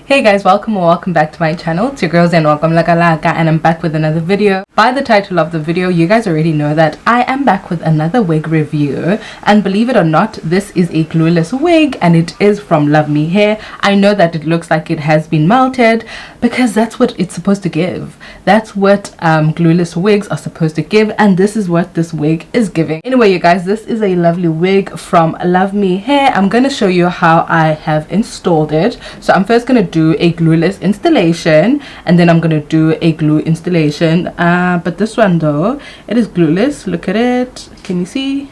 Hey guys, welcome or welcome back to my channel. It's your girls and welcome Laka, and I'm back with another video. By the title of the video, you guys already know that I am back with another wig review, and believe it or not, this is a glueless wig and it is from Luvme hair. I know that it looks like it has been melted because that's what it's supposed to give. That's what glueless wigs are supposed to give, and this is what this wig is giving. Anyway, you guys, this is a lovely wig from Luvme hair. I'm going to show you how I have installed it. So I'm first going to do a glueless installation and then I'm going to do a glue installation. But this one though, it is glueless. Look at it. Can you see?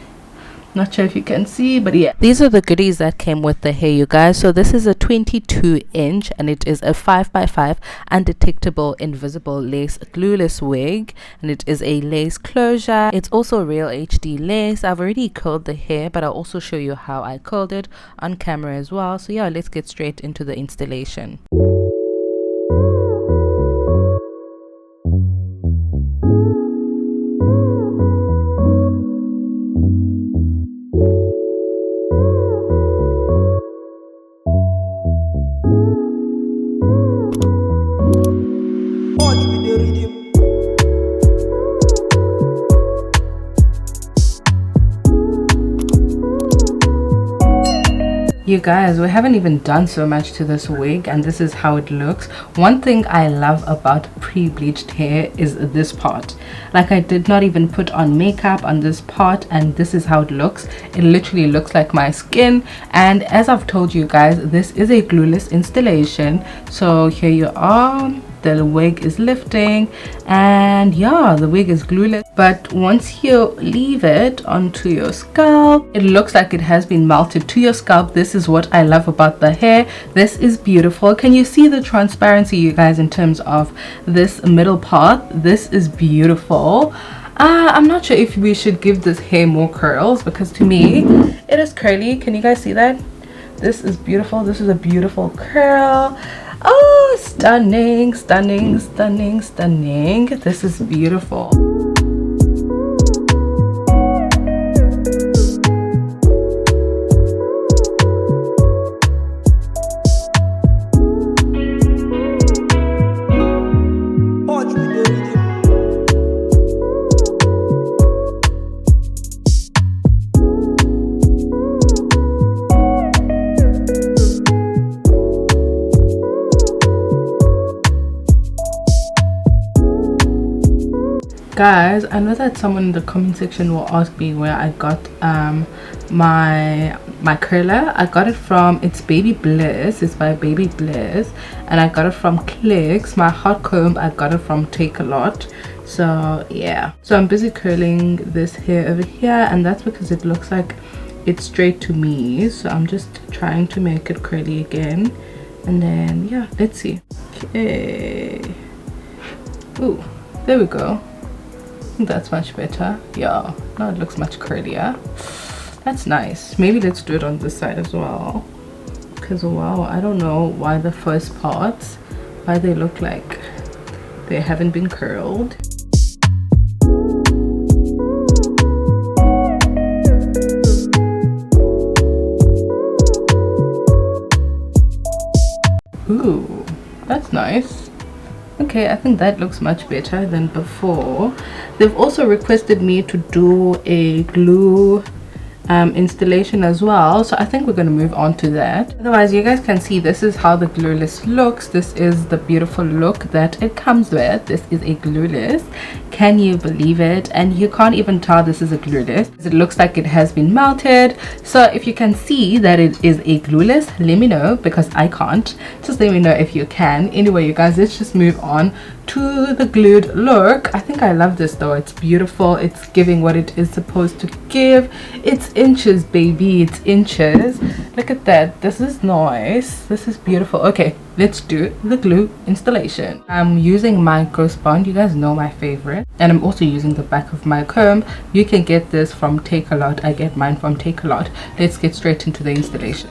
Not sure if you can see, but yeah, these are the goodies that came with the hair, you guys. So this is a 22-inch and it is a 5x5 undetectable invisible lace glueless wig, and it is a lace closure. It's also real HD lace. I've already curled the hair, but I'll also show you how I curled it on camera as well. So yeah, let's get straight into the installation. You guys, we haven't even done so much to this wig and this is how it looks. One thing I love about pre-bleached hair is this part. Like, I did not even put on makeup on this part and this is how it looks. It literally looks like my skin, and as I've told you guys, this is a glueless installation. So here you are. The wig is lifting and yeah, the wig is glueless, but once you leave it onto your scalp, it looks like it has been melted to your scalp. This is what I love about the hair. This is beautiful. Can you see the transparency, you guys, in terms of this middle part? This is beautiful. I'm not sure if we should give this hair more curls because to me it is curly. Can you guys see that? This is beautiful. This is a beautiful curl. Oh, stunning, stunning, stunning, stunning. This is beautiful. Guys, I know that someone in the comment section will ask me where I got my curler. I got it from, it's Baby Bliss. It's by Baby Bliss, and I got it from Clicks. My hot comb, I got it from Take a Lot. So yeah, so I'm busy curling this hair over here, and that's because it looks like it's straight to me. So I'm just trying to make it curly again, and then yeah, let's see. Okay, ooh, there we go. That's much better. Yeah, now it looks much curlier. That's nice. Maybe let's do it on this side as well, because wow, I don't know why the first parts, why they look like they haven't been curled. Ooh, that's nice. Okay, I think that looks much better than before. They've also requested me to do a glue installation as well, so I think we're going to move on to that. Otherwise, you guys can see this is how the glueless looks. This is the beautiful look that it comes with. This is a glueless. Can you believe it? And you can't even tell this is a glueless. It looks like it has been melted. So if you can see that it is a glueless, let me know, because I can't. Just let me know if you can. Anyway, you guys, let's just move on to the glued look. I think I love this though. It's beautiful. It's giving what it is supposed to give. It's inches, baby. It's inches. Look at that. This is nice. This is beautiful. Okay, let's do the glue installation. I'm using my Ghost Bond. You guys know my favorite. And I'm also using the back of my comb. You can get this from Take a Lot. I get mine from Take a Lot. Let's get straight into the installation.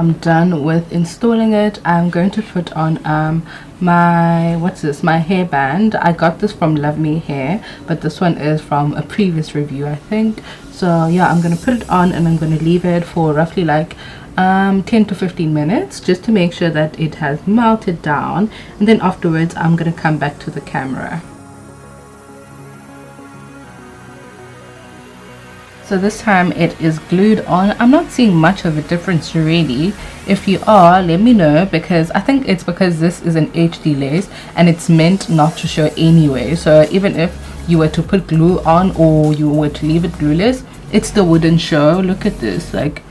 I'm done with installing it. I'm going to put on my hairband. I got this from Luvme hair, but this one is from a previous review, I think. So yeah, I'm gonna put it on and I'm gonna leave it for roughly like 10 to 15 minutes just to make sure that it has melted down, and then afterwards I'm gonna come back to the camera. So this time it is glued on. I'm not seeing much of a difference really. If you are, let me know, because I think it's because this is an HD lace and it's meant not to show anyway. So even if you were to put glue on or you were to leave it glueless, it still wouldn't show. Look at this, like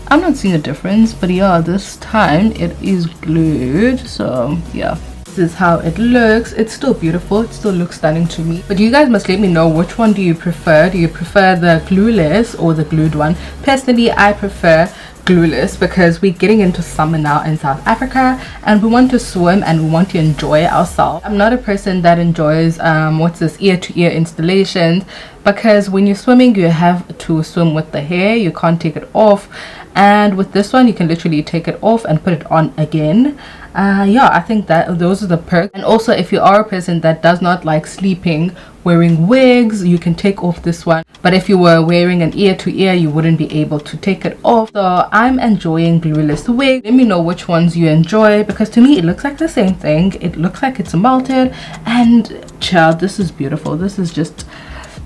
I'm not seeing a difference, but yeah, this time it is glued. So yeah, this is how it looks. It's still beautiful, it still looks stunning to me, but you guys must let me know, which one do you prefer? Do you prefer the glueless or the glued one? Personally, I prefer glueless because we're getting into summer now in South Africa and we want to swim and we want to enjoy ourselves. I'm not a person that enjoys ear-to-ear installations, because when you're swimming you have to swim with the hair, you can't take it off, and with this one you can literally take it off and put it on again. Yeah, I think that those are the perks. And also, if you are a person that does not like sleeping wearing wigs, you can take off this one, but if you were wearing an ear-to-ear you wouldn't be able to take it off. So I'm enjoying glueless wig. Let me know which ones you enjoy, because to me it looks like the same thing. It looks like it's melted, and child, this is beautiful. This is just,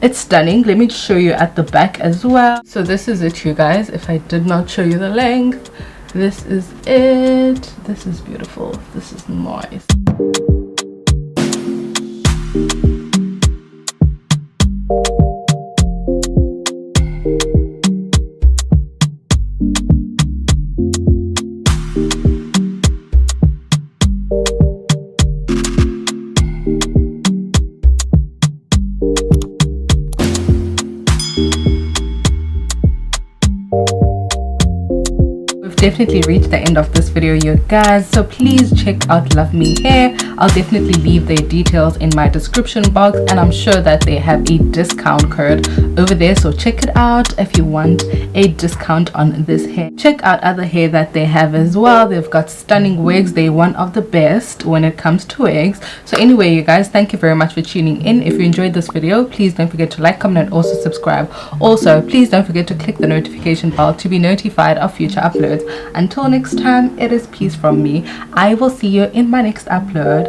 it's stunning. Let me show you at the back as well. So this is it, you guys. If I did not show you the length, this is it. This is beautiful. This is nice. Definitely reached the end of this video, you guys, so please check out Luvme hair. I'll definitely leave their details in my description box, and I'm sure that they have a discount code over there, so check it out if you want a discount on this hair. Check out other hair that they have as well. They've got stunning wigs. They're one of the best when it comes to wigs. So anyway, you guys, thank you very much for tuning in. If you enjoyed this video, please don't forget to like, comment, and also subscribe. Also, please don't forget to click the notification bell to be notified of future uploads. Until next time, it is peace from me. I will see you in my next upload.